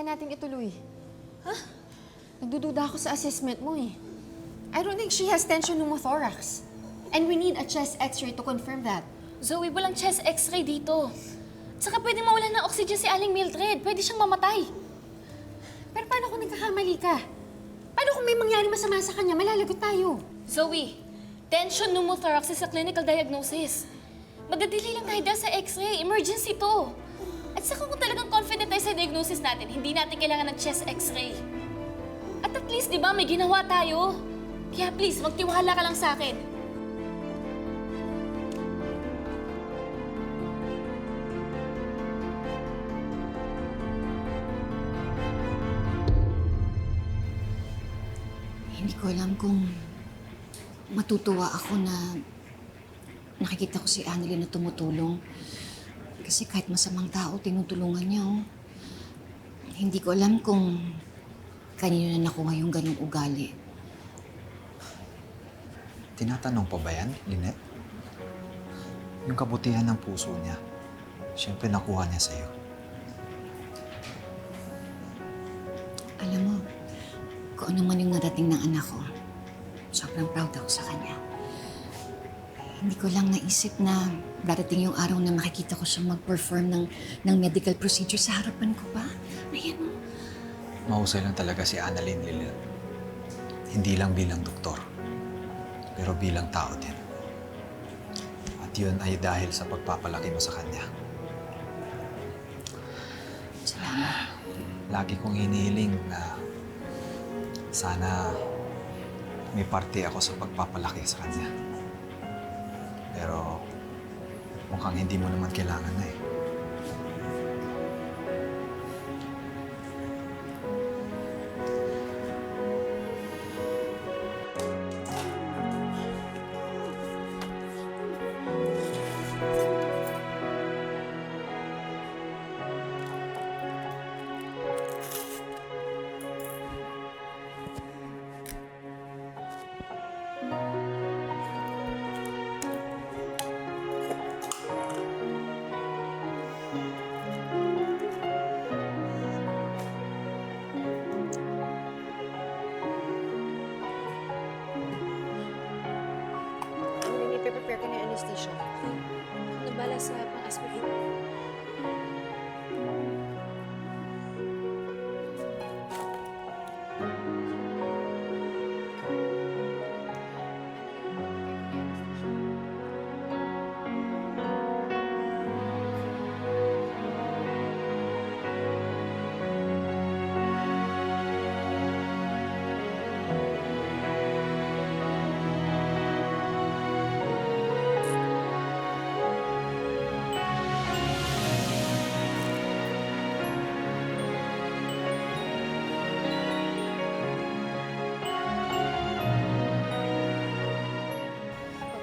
natin ituloy. Nagdududa ako sa assessment mo eh. I don't think she has tension pneumothorax. And we need a chest x-ray to confirm that. Zoe, walang chest x-ray dito. Tsaka pwede mawalan ng oxygen si Aling Mildred. Pwede siyang mamatay. Pero paano kung nagkakamali ka? Paano kung may mangyari masama sa kanya? Malalagot tayo. Zoe, tension pneumothorax is a clinical diagnosis. Magdadili lang tayo dahil sa x-ray. Emergency to. At saka kung talagang confident tayo sa diagnosis natin, hindi natin kailangan ng chest x-ray. At least, di ba, may ginawa tayo. Kaya please, magtiwala ka lang sa akin. Hindi ko alam kung matutuwa ako na nakikita ko si Annalyn na tumutulong. Kasi kahit masamang tao, tinutulungan niya. Oh. Hindi ko alam kung kanino na nakuha yung ganong ugali. Tinatanong pa ba yan, Lynette? Yung kabutihan ng puso niya, siyempre nakuha niya sa'yo. Alam mo, kung ano man yung narating ng anak ko, sobrang proud ako sa kanya. Hindi ko lang naisip na darating yung araw na makikita ko siya mag-perform ng medical procedure sa harapan ko pa. Ayan mo. Mahusay lang talaga si Annalyn, Lynette. Hindi lang bilang doktor, pero bilang tao din. At yun ay dahil sa pagpapalaki mo sa kanya. Salamat. Lagi kong hinihiling na sana may parte ako sa pagpapalaki sa kanya. Pero mukhang hindi mo naman kailangan na eh. Prepare ko na yung anesthesia. Nabala sa pang-aspirate.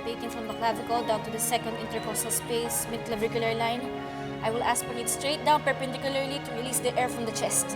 Taking from the clavicle down to the second intercostal space, mid-clavicular line. I will aspirate straight down perpendicularly to release the air from the chest.